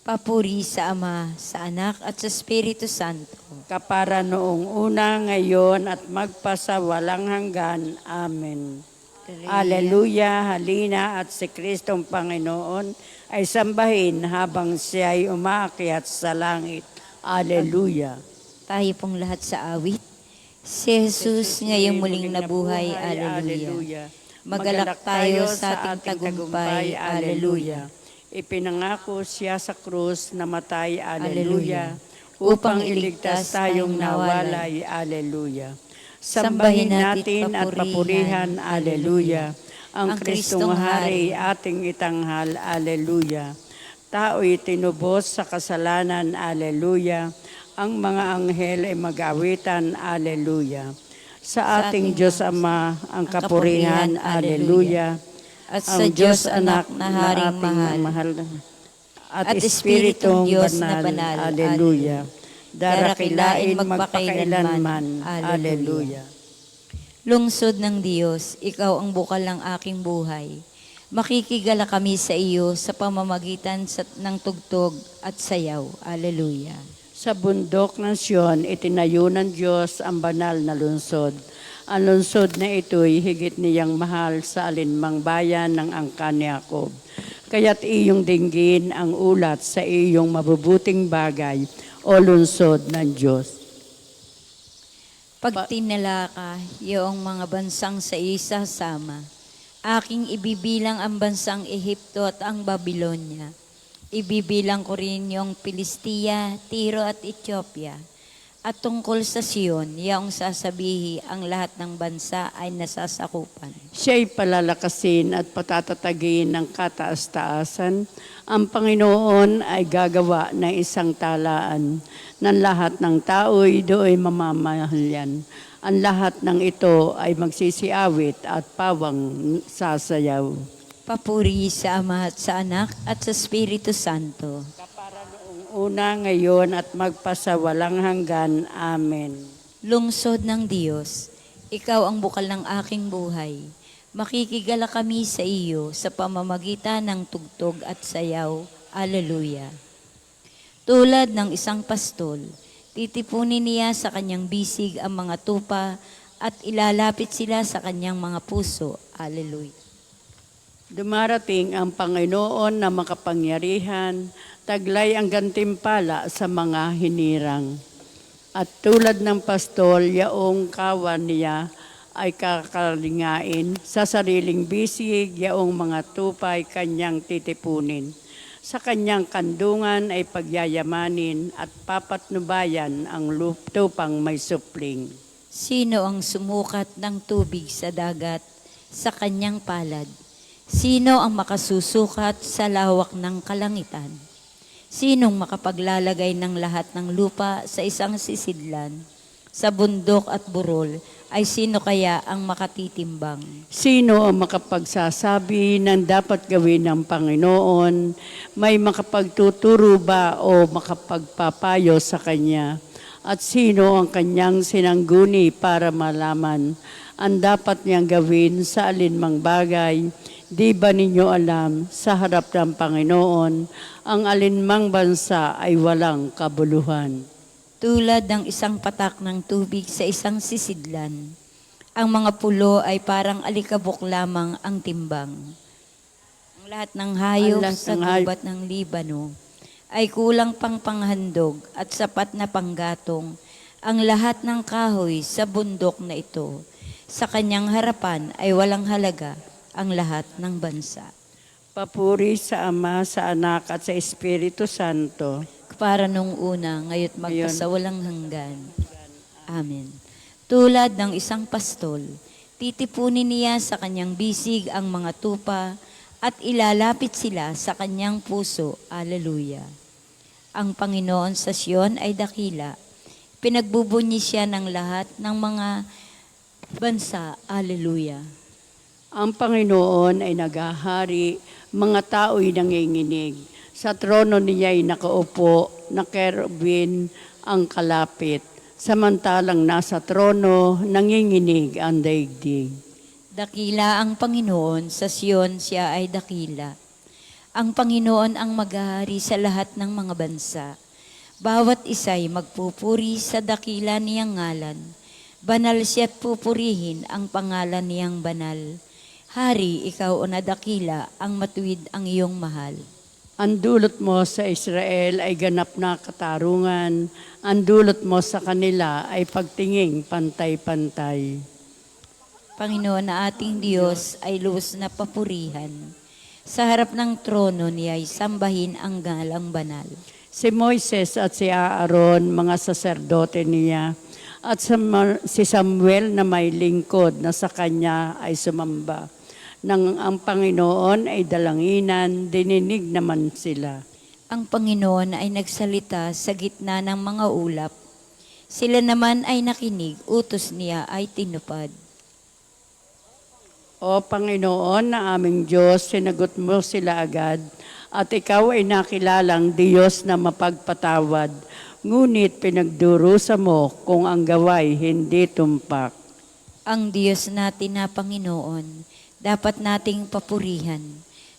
Papuri sa Ama, sa Anak at sa Espiritu Santo. Kapara noong una, ngayon at magpasawalang hanggan. Amen. Alleluia, halina at si Kristong Panginoon ay sambahin habang siya ay umaakyat sa langit. Alleluia. Tayo pong lahat sa awit. Si Jesus ngayong muling nabuhay. Alleluia. Magalak tayo sa ating tagumpay. Alleluia. Ipinangako siya sa krus na matay. Alleluia. Alleluia. Upang iligtas tayong nawalay. Alleluia. Sambahin Sambahin natin at papurihan. Alleluia. Ang Kristong Hari ating itanghal. Alleluia. Tao'y tinubos sa kasalanan. Alleluia. Ang mga anghel ay mag-awitan. Alleluia. Sa ating Diyos Ama, ang kapurihan. Alleluia. At sa Ang Diyos Anak na Haring mahal. At Espiritong Diyos na banal. banal. Alleluia. Darakilain Darakilain magpakailanman. Alleluia. Alleluia. Lungsod ng Diyos, ikaw ang bukal ng aking buhay. Makikigala kami sa iyo sa pamamagitan ng tugtog at sayaw. Alleluia. Sa bundok ng Sion, itinayo ng Diyos ang banal na lungsod. Ang lungsod na ito'y higit niyang mahal sa alinmang bayan ng angkan ni Jacob. Kaya't iyong dinggin ang ulat sa iyong mabubuting bagay, o lungsod ng Diyos. Pag tinala ka, iyong mga bansang sa isasama, aking ibibilang ang bansang Ehipto at ang Babylonia. Ibibilang ko rin yung Pilistia, Tiro at Ethiopia. At tungkol sa Siyon, yaong sasabihi ang lahat ng bansa ay nasasakupan. Siya'y palalakasin at patatatagin ng kataas-taasan. Ang Panginoon ay gagawa ng isang talaan ng lahat ng tao'y do'y mamamahalyan. Ang lahat ng ito ay magsisiawit at pawang sasayaw. Papuri sa Ama at sa Anak at sa Espiritu Santo. Una, ngayon at magpasawalang hanggan. Amen. Lungsod ng Diyos, ikaw ang bukal ng aking buhay. Makikigala kami sa iyo sa pamamagitan ng tugtog at sayaw. Alleluia. Tulad ng isang pastol, titipunin niya sa kanyang bisig ang mga tupa at ilalapit sila sa kanyang mga puso. Alleluia. Dumarating ang Panginoon na makapangyarihan, taglay ang gantimpala sa mga hinirang. At tulad ng pastol, yaong kawan niya ay kakalingain, sa sariling bisig, yaong mga tupay kanyang titipunin. Sa kanyang kandungan ay pagyayamanin at papatnubayan ang tupang may supling. Sino ang sumukat ng tubig sa dagat sa kanyang palad? Sino ang makasusukat sa lawak ng kalangitan? Sinong makapaglalagay ng lahat ng lupa sa isang sisidlan? Sa bundok at burol ay sino kaya ang makatitimbang? Sino ang makapagsasabi ng dapat gawin ng Panginoon? May makapagtuturo ba o makapagpapayo sa Kanya? At sino ang Kanyang sinangguni para malaman ang dapat niyang gawin sa alinmang bagay? Di ba ninyo alam, sa harap ng Panginoon, ang alinmang bansa ay walang kabuluhan? Tulad ng isang patak ng tubig sa isang sisidlan, ang mga pulo ay parang alikabok lamang ang timbang. Ang lahat ng hayop Ang lahat sa ng hayop. gubat ng Libano ay kulang pang panghandog at sapat na panggatong ang lahat ng kahoy sa bundok na ito. Sa kanyang harapan ay walang halaga ang lahat ng bansa. Papuri sa Ama, sa Anak at sa Espiritu Santo. Para nung una, ngayon magpasawalang hanggan. Amen. Tulad ng isang pastol, titipunin niya sa kanyang bisig ang mga tupa at ilalapit sila sa kanyang puso. Alleluia. Ang Panginoon sa Siyon ay dakila. Pinagbubunyi siya ng lahat ng mga bansa. Alleluia. Ang Panginoon ay naghahari, mga tao'y nanginginig. Sa trono niya ay nakaupo, na kerubin ang kalapit. Samantalang nasa trono, nanginginig ang daigdig. Dakila ang Panginoon, sa Siyon siya ay dakila. Ang Panginoon ang maghahari sa lahat ng mga bansa. Bawat isa'y magpupuri sa dakila niyang ngalan. Banal siya't pupurihin ang pangalan niyang banal. Hari, ikaw o nadakila, ang matuwid ang iyong mahal. Ang dulot mo sa Israel ay ganap na katarungan. Ang dulot mo sa kanila ay pagtinging pantay-pantay. Panginoon na ating Diyos ay lubos na papurihan. Sa harap ng trono niya ay sambahin ang galang banal. Si Moises at si Aaron, mga saserdote niya, at si Samuel na may lingkod na sa kanya ay sumamba. Nang ang Panginoon ay dalanginan, dininig naman sila. Ang Panginoon ay nagsalita sa gitna ng mga ulap. Sila naman ay nakinig, utos niya ay tinupad. O Panginoon na aming Diyos, sinagot mo sila agad, at ikaw ay nakilalang Diyos na mapagpatawad. Ngunit pinagdurusa mo kung ang gaway hindi tumpak. Ang Diyos natin na Panginoon, dapat nating papurihan.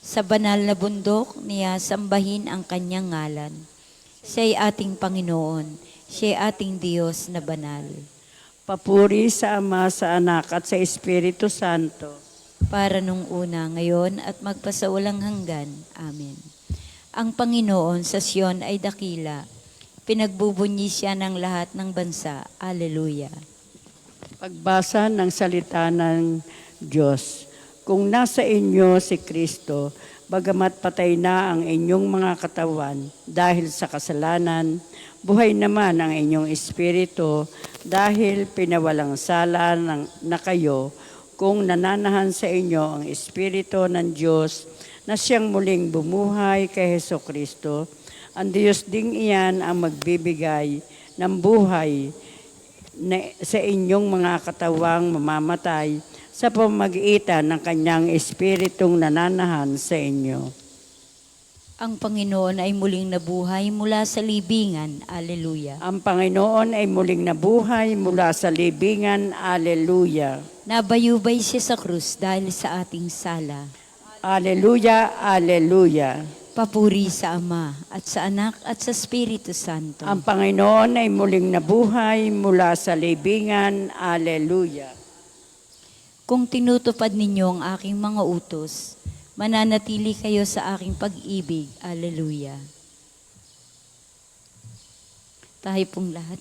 Sa banal na bundok niya sambahin ang kanyang ngalan. Siya'y ating Panginoon, siya'y ating Diyos na banal. Papuri sa Ama, sa Anak at sa Espiritu Santo. Para nung una, ngayon at magpasawalang hanggan. Amen. Ang Panginoon sa Siyon ay dakila. Pinagbubunyi siya ng lahat ng bansa. Alleluia. Pagbasa ng salita ng Diyos. Kung nasa inyo si Kristo, Bagamat patay na ang inyong mga katawan dahil sa kasalanan, buhay naman ang inyong espiritu dahil pinawalang sala na kayo kung nananahan sa inyo ang espiritu ng Diyos na siyang muling bumuhay kay Hesukristo. Ang Diyos ding iyan ang magbibigay ng buhay sa inyong mga katawang mamamatay sa pamamagitan ng kanyang espiritong nananahan sa inyo. Ang Panginoon ay muling nabuhay mula sa libingan. Alleluia. Ang Panginoon ay muling nabuhay mula sa libingan. Alleluia. Nabayubay siya sa krus dahil sa ating sala. Alleluia, alleluia. Papuri sa Ama at sa Anak at sa Espiritu Santo. Ang Panginoon ay muling nabuhay mula sa libingan. Alleluia. Kung tinutupad ninyo ang aking mga utos, mananatili kayo sa aking pag-ibig. Alleluia. Tayo pong lahat.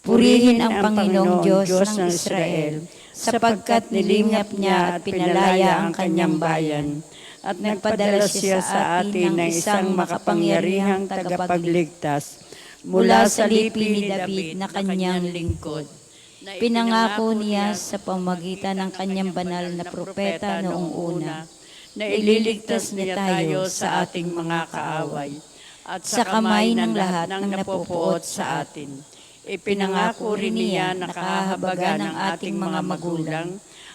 Purihin ang Panginoong Diyos ng Israel, sapagkat nilingap niya at pinalaya ang kanyang bayan, at nagpadala siya sa atin ng isang makapangyarihang tagapagligtas mula sa lipi ni David na kanyang lingkod. Pinangako niya sa pamagitan ng kanyang banal na propeta noong una na ililigtas niya tayo sa ating mga kaaway at sa kamay ng lahat ng napupuot sa atin. Ipinangako rin niya na kahabagan ng ating mga magulang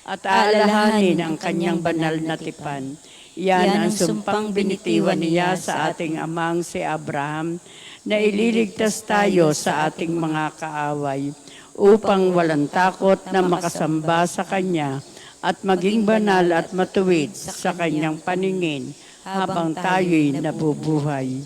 at alalahanin ang kanyang banal na tipan. Yan ang sumpang binitiwan niya sa ating amang si Abraham na ililigtas tayo sa ating mga kaaway upang walang takot na makasamba sa Kanya at maging banal at matuwid sa Kanyang paningin habang tayo'y nabubuhay.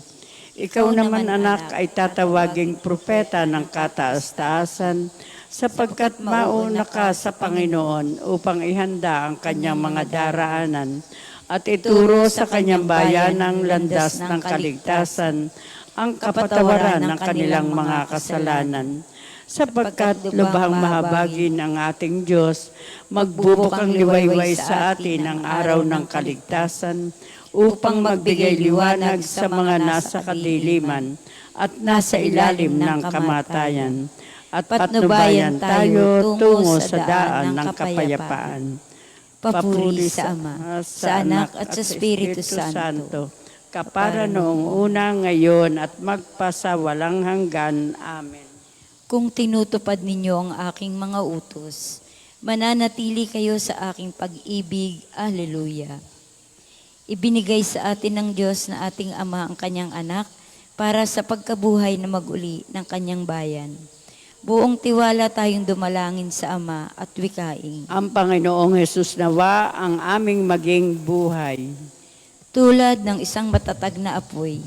Ikaw naman, anak, ay tatawaging propeta ng kataas-taasan sapagkat mauna ka sa Panginoon upang ihanda ang Kanyang mga daraanan at ituro sa Kanyang bayan ang landas ng kaligtasan, ang kapatawaran ng kanilang mga kasalanan. Sapagkat lubhang mahabagin ang ating Diyos, magbubukang liwayway sa atin ang araw ng kaligtasan upang magbigay liwanag sa mga nasa kadiliman at nasa ilalim ng kamatayan at patnubayan tayo tungo sa daan ng kapayapaan. Papuri sa Ama, sa Anak at sa Espiritu Santo, kapara noong una, ngayon at magpasawalang hanggan. Amen. Kung tinutupad ninyo ang aking mga utos, mananatili kayo sa aking pag-ibig. Alleluia. Ibinigay sa atin ng Diyos na ating Ama ang kanyang anak para sa pagkabuhay na maguli ng kanyang bayan. Buong tiwala tayong dumalangin sa Ama at wikaing. Ang Panginoong Hesus nawa ang aming maging buhay. Tulad ng isang matatag na apoy,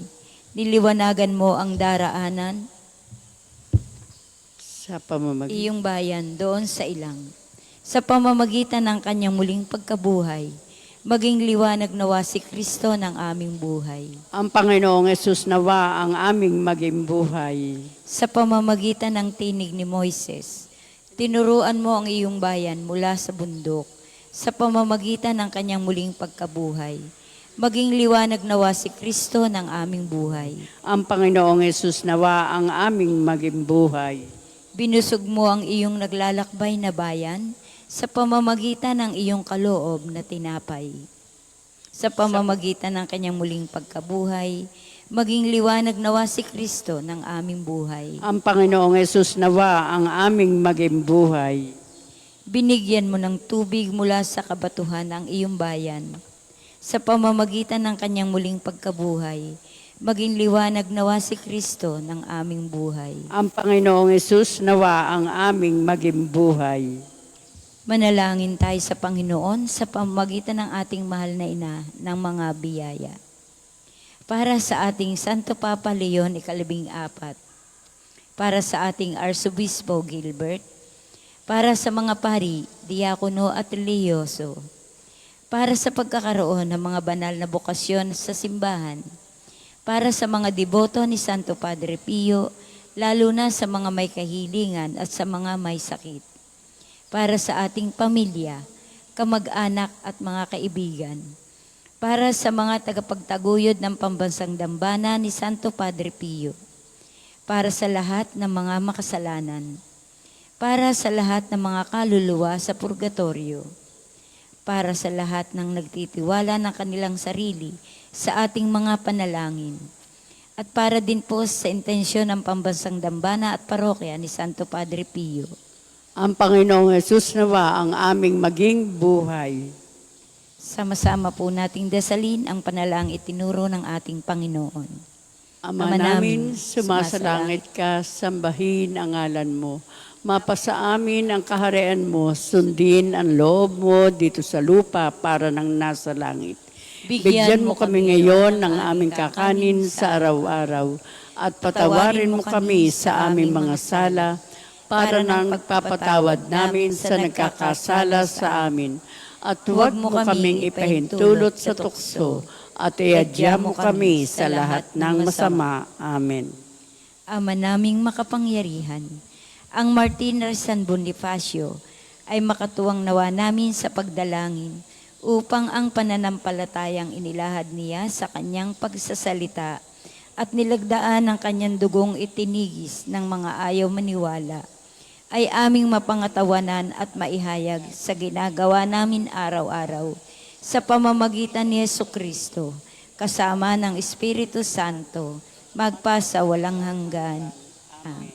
niliwanagan mo ang daraanan, Sa pamamagitan. iyong bayan doon sa ilang. Sa pamamagitan ng kanyang muling pagkabuhay, maging liwanag nawa si Kristo ng aming buhay. Ang Panginoong Hesus nawa ang aming maging buhay. Sa pamamagitan ng tinig ni Moises, tinuruan mo ang iyong bayan mula sa bundok. Sa pamamagitan ng kanyang muling pagkabuhay, maging liwanag nawa si Kristo ng aming buhay. Ang Panginoong Hesus nawa ang aming maging buhay. Binusog mo ang iyong naglalakbay na bayan sa pamamagitan ng iyong kaloob na tinapay. Sa pamamagitan ng kanyang muling pagkabuhay, maging liwanag nawa si Kristo ng aming buhay. Ang Panginoong Hesus nawa ang aming maging buhay. Binigyan mo ng tubig mula sa kabatuhan ang iyong bayan. Sa pamamagitan ng kanyang muling pagkabuhay, maging liwanag nawa si Kristo ng aming buhay. Ang Panginoong Hesus nawa ang aming maging buhay. Manalangin tayo sa Panginoon sa pamamagitan ng ating mahal na ina ng mga biyaya. Para sa ating Santo Papa Leon ika-14, para sa ating Arsobispo Gilbert, para sa mga pari, diakono at reliyoso, para sa pagkakaroon ng mga banal na bokasyon sa simbahan, para sa mga deboto ni Santo Padre Pio, lalo na sa mga may kahilingan at sa mga may sakit, para sa ating pamilya, kamag-anak at mga kaibigan, para sa mga tagapagtaguyod ng pambansang dambana ni Santo Padre Pio, para sa lahat ng mga makasalanan, para sa lahat ng mga kaluluwa sa purgatorio, para sa lahat ng nagtitiwala ng kanilang sarili sa ating mga panalangin, at para din po sa intensyon ng pambansang dambana at parokya ni Santo Padre Pio. Ang Panginoong Hesus nawa ang aming maging buhay. Sama-sama po nating dasalin ang panalangin itinuro ng ating Panginoon. Ama namin, sumasalangit ka, sambahin ang ngalan mo. Mapasa amin ang kaharian mo, sundin ang loob mo dito sa lupa para nang nasa langit. Bigyan mo kami ngayon ng aming kakanin sa araw-araw at patawarin mo kami sa aming mga sala para nang pagpapatawad namin sa nagkakasala sa amin. At huwag mo kaming ipahintulot sa tukso at iadya mo kami sa lahat ng masama. Amen. Ama naming makapangyarihan, ang Martir San Bonifacio ay makatuwang nawa namin sa pagdalangin upang ang pananampalatayang inilahad niya sa kanyang pagsasalita at nilagdaan ng kanyang dugong itinigis ng mga ayaw maniwala ay aming mapangatawanan at maihayag sa ginagawa namin araw-araw sa pamamagitan ni Jesucristo kasama ng Espiritu Santo magpasa walang hanggan. Amen.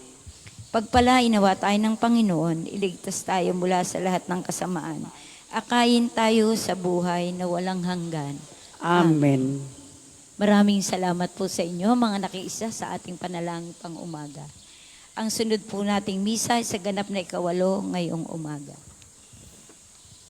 Pagpalain nawa tayo ng Panginoon, iligtas tayo mula sa lahat ng kasamaan. Akayin tayo sa buhay na walang hanggan. Amen. Maraming salamat po sa inyo mga nakiisa sa ating panalangin pang umaga. Ang sunod po nating misa ay sa ganap na 8 ngayong umaga.